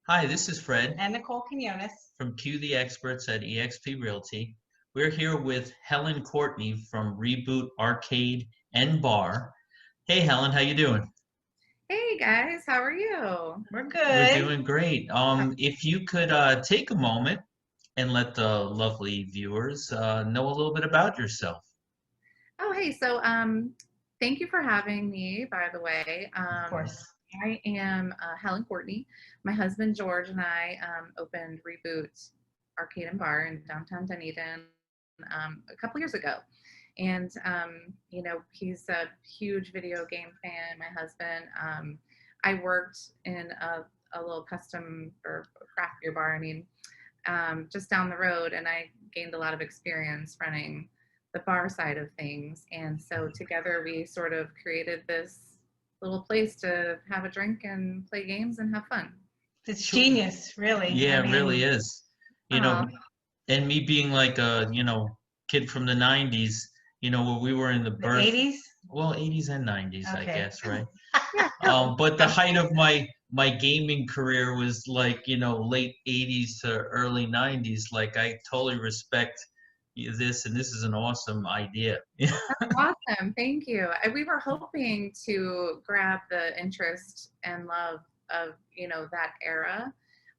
Hi, this is Fred And Nicole Quinones. from Q the Experts at eXp Realty. We're here with Helen Courtney from Reboot Arcade and Bar. Hey Helen, how you doing? Hey guys, how are you? We're We're good. doing great. If you could take a moment and let the lovely viewers know a little bit about yourself. Oh, hey, thank you for having me, by the way. Of course. I am Helen Courtney. My husband George and I opened Reboot Arcade and Bar in downtown Dunedin a couple years ago. And, he's a huge video game fan, my husband. I worked in a little custom or craft beer bar. Just down the road, and I gained a lot of experience running the bar side of things. And so together we sort of created this little place to have a drink and play games and have fun. It's genius, really. Yeah, it really is. You Oh, know, and me being like a, kid from the 90s, where we were in the The birth, 80s? well, 80s and 90s, I Okay. guess, right? yeah. But the height of my gaming career was like, late 80s to early 90s. Like I totally respect this, and this is an awesome idea. Awesome. Thank you. We were hoping to grab the interest and love of, that era.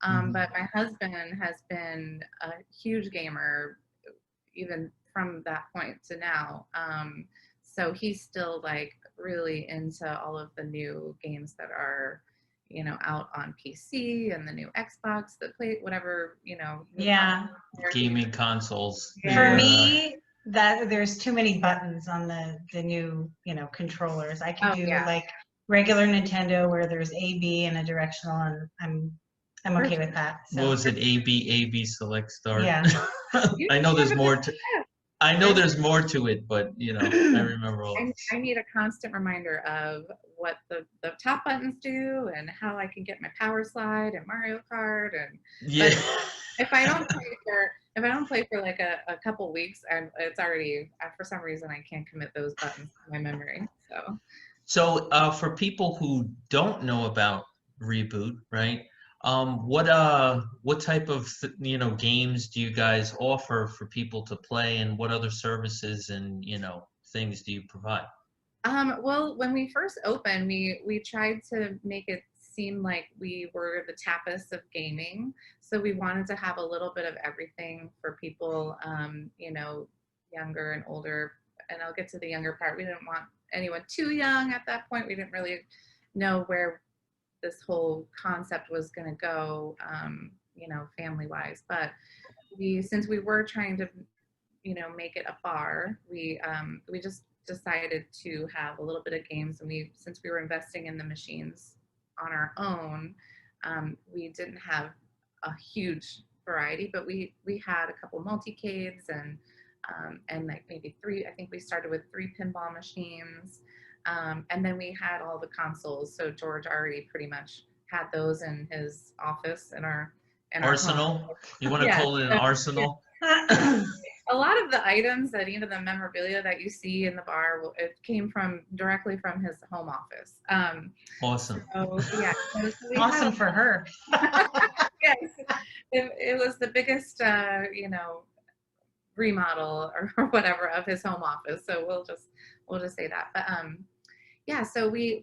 Mhm. But my husband has been a huge gamer even from that point to now. So he's still like really into all of the new games that are, out on PC and the new Xbox that play whatever, new Yeah. console. Gaming consoles. For Yeah. Yeah. me, that there's too many buttons on the new, controllers. I can Oh do yeah. like regular Nintendo where there's A, B, and a directional, and I'm okay with that. What So was it? A B select start. yeah. You I can know do there's it with more to I know there's more to it, but I remember all I need a constant reminder of what the top buttons do and how I can get my power slide and Mario Kart Yeah. but if I don't play for like a couple weeks and it's already for some reason I can't commit those buttons to my memory. So So, for people who don't know about Reboot, right? What type of games do you guys offer for people to play, and what other services and things do you provide? well, when we first opened, we tried to make it seem like we were the tapas of gaming. So we wanted to have a little bit of everything for people, younger and older. And I'll get to the younger part. We didn't want anyone too young at that point. We didn't really know where this whole concept was going to go, family wise. But since we were trying to make it a bar, we just decided to have a little bit of games, and since we were investing in the machines on our own, we didn't have a huge variety, but we had a couple multicades and like maybe three. I think we started with three pinball machines, and then we had all the consoles. So George already pretty much had those in his office in our home. Arsenal? You want to Yeah, call it an so, arsenal? a lot of the items that the memorabilia that you see in the bar, it came directly from his home office. Awesome. So yeah, so we had Awesome for her. yes, it was the biggest remodel or whatever of his home office. So we'll just say that. But yeah,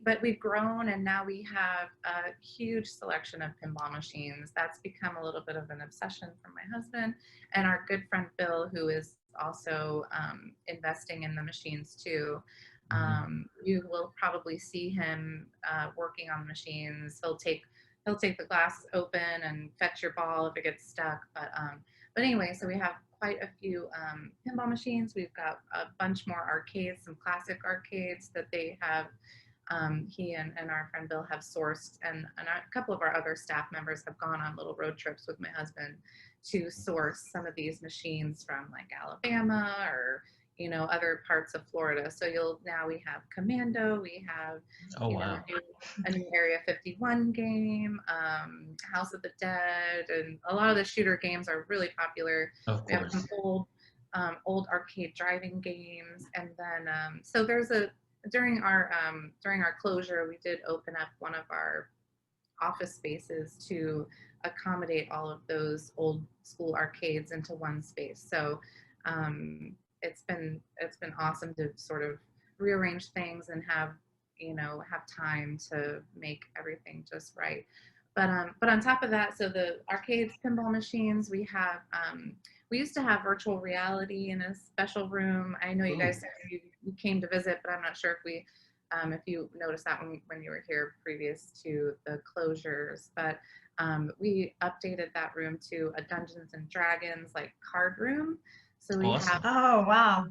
but we've grown and now we have a huge selection of pinball machines. That's become a little bit of an obsession for my husband and our good friend Bill, who is also investing in the machines too. Mhm. You will probably see him working on the machines. He'll take the glass open and fetch your ball if it gets stuck. But anyway, so we have quite a few pinball machines. We've got a bunch more arcades, some classic arcades that they have. He and our friend Bill have sourced, and a couple of our other staff members have gone on little road trips with my husband to source some of these machines from like Alabama or other parts of Florida. So now we have Commando, we have Oh wow. a new Area 51 game, House of the Dead, and a lot of the shooter games are really popular. Of We have some course. old arcade driving games, and then so during our closure, we did open up one of our office spaces to accommodate all of those old school arcades into one space. So it's been awesome to sort of rearrange things and have time to make everything just right. But on top of that, so the arcades, pinball machines, we used to have virtual reality in a special room. I know you guys said you came to visit, but I'm not sure if you noticed that when you were here previous to the closures. But we updated that room to a Dungeons and Dragons like card room. So we Awesome. Oh, wow.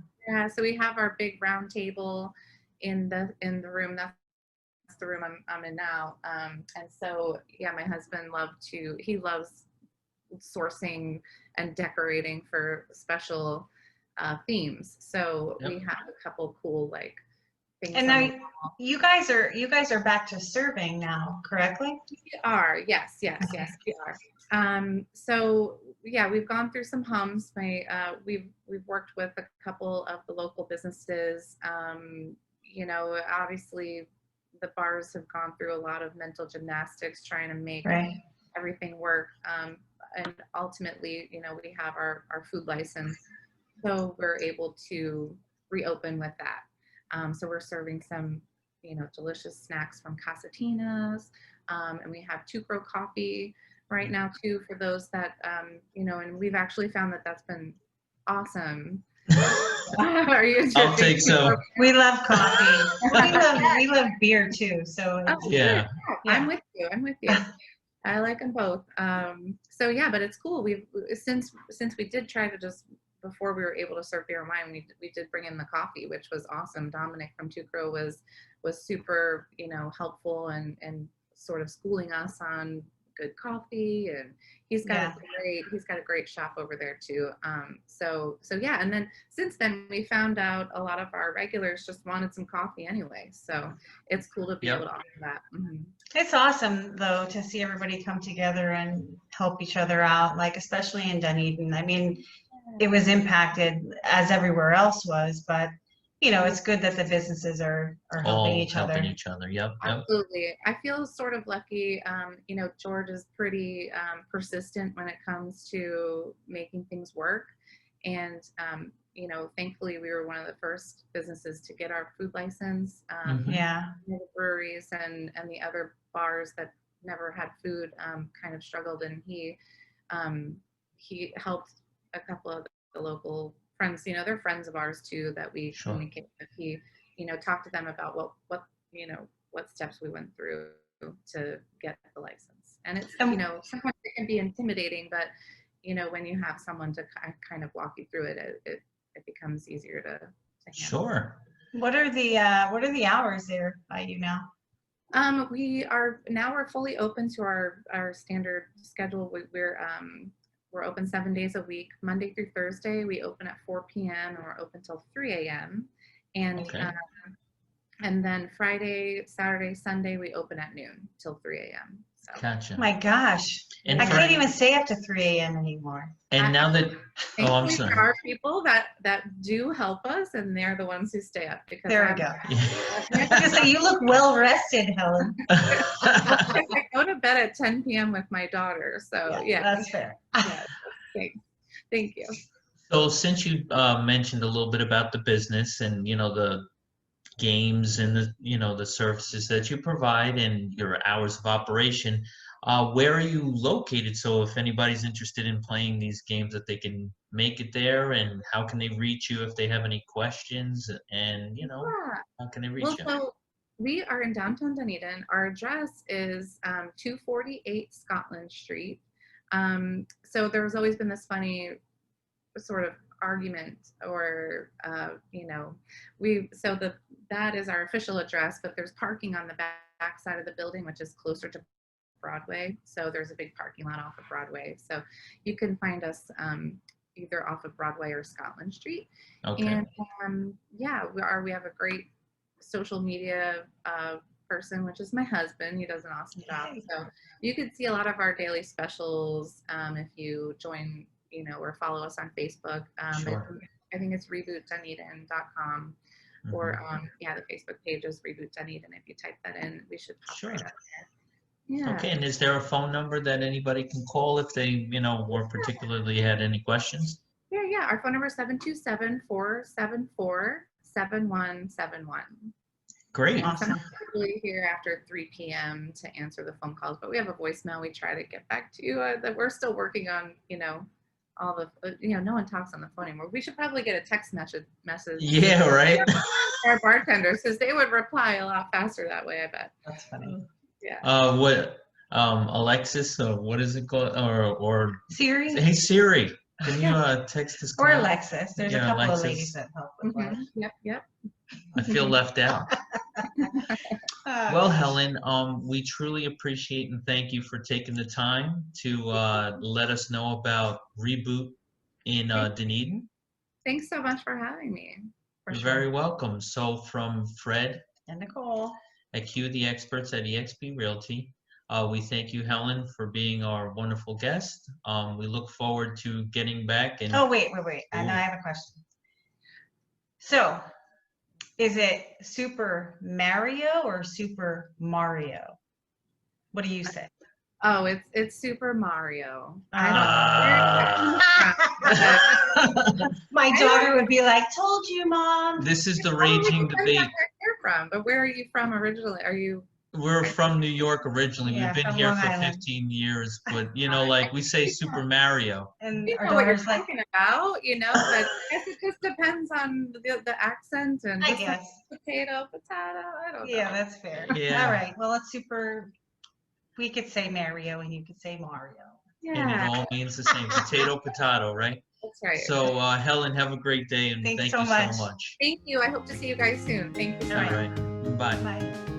so we have our big round table in the room. That's the room I'm in now. And so yeah, my husband he loves sourcing and decorating for special themes. So Yep. we have a couple cool like things. And now you guys are back to serving now, correctly? We are, yes, we are. So yeah, we've gone through some humps. We've worked with a couple of the local businesses. Obviously the bars have gone through a lot of mental gymnastics trying to make everything work. And ultimately, we have our food license, so we're able to reopen with that. So we're serving some, delicious snacks from Casatina's, and we have Two Crow Coffee right now too for those that, and we've actually found that that's been awesome. Are you? I'll take some. We love coffee. we love beer too. So Yeah. I'm with you. I like them both. So yeah, but it's cool. Since we did try to just, before we were able to serve beer and wine, we did bring in the coffee, which was awesome. Dominic from Two Crow was super, helpful and sort of schooling us on good coffee, and he's got a great shop over there too. So yeah, and then since then we found out a lot of our regulars just wanted some coffee anyway. So it's cool to be able to offer that. Mm-hmm. It's awesome though to see everybody come together and help each other out, like especially in Dunedin. I mean, it was impacted as everywhere else was, but it's good that the businesses are helping each other. Yep. Absolutely. I feel sort of lucky. George is pretty persistent when it comes to making things work. And, thankfully we were one of the first businesses to get our food license. The breweries and the other bars that never had food kind of struggled. And he helped a couple of the local friends, they're friends of ours too that we communicate with. He, talked to them about what steps we went through to get the license. And it's, sometimes it can be intimidating, but when you have someone to kind of walk you through it, it becomes easier to handle. Sure. Mm-hmm. What are the hours there by you now? We're fully open to our standard schedule. We're open 7 days a week, Monday through Thursday. We open at 4 p.m. and we're open till 3 a.m. And then Friday, Saturday, Sunday, we open at noon till 3 a.m. So. Gotcha. My gosh. And I can't even stay up to 3 a.m. anymone. And now that, I'm sorry. There are people that do help us, and they're the ones who stay up. Because there we go. So you look well rested, Helen. I go to bed at 10 p.m. with my daughter, so yeah. That's fair. Yeah, thank you. So since you mentioned a little bit about the business and the games and the services that you provide and your hours of operation, where are you located? So if anybody's interested in playing these games, that they can make it there, and how can they reach you if they have any questions, and how can they reach you? So we are in downtown Dunedin. Our address is 248 Scotland Street. So there's always been this funny sort of argument, or that is our official address, but there's parking on the back side of the building, which is closer to Broadway. So there's a big parking lot off of Broadway. So you can find us either off of Broadway or Scotland Street. Okay. And we have a great social media person, which is my husband. He does an awesome job. So you can see a lot of our daily specials if you join, or follow us on Facebook. Sure. I think it's rebootdunedin.com. Or the Facebook page is Reboot Dunedin. If you type that in, we should pop right up there. Yeah. Okay, and is there a phone number that anybody can call if they, you know, or particularly had any questions? Yeah. Our phone number is 727-474-7171. Great. And Awesome. sometimes we're really here after 3 p.m. to answer the phone calls, but we have a voicemail we try to get back to you that we're still working on, all the, no one talks on the phone anymore. We should probably get a text message. Yeah, right. Our bartenders, because they would reply a lot faster that way, I bet. That's funny. Yeah. What, Alexis, what is it called? Or Siri hey Siri, can you text this or call? Alexis. There's a Yeah, couple of Alexis. ladies that help with that. Yep. I feel left out. Well, Helen, we truly appreciate and thank you for taking the time to let us know about Reboot in Dunedin. Thanks so much for having me. You're very welcome. So from Fred And Nicole. at Q the Experts at eXp Realty, we thank you, Helen, for being our wonderful guest. We look forward to getting back. And Oh, wait. I know I have a question. So, is it Super Mario or Super Mario? What do you say? Oh, it's Super Mario. My daughter would be like, "Told you, Mom." This is the raging debate. Where you're from, but where are you from originally? Are you? We're from New York originally. Yeah, We've been from here Long for Island. 15 years, but like we say Super Mario. And You our know what you're daughter's like, talking about, but I guess it just depends on the accent and I just like guess. potato. I don't know. Yeah, that's fair. Yeah. All right. Well, it's super. We could say Mario and you could say Mario. And it Yeah, all means the same. Potato, right? that's right. So Helen, have a great day and Thanks thank so you much. so much. Thank you. I hope to see you guys soon. Thank you so All much. right. Bye. Bye.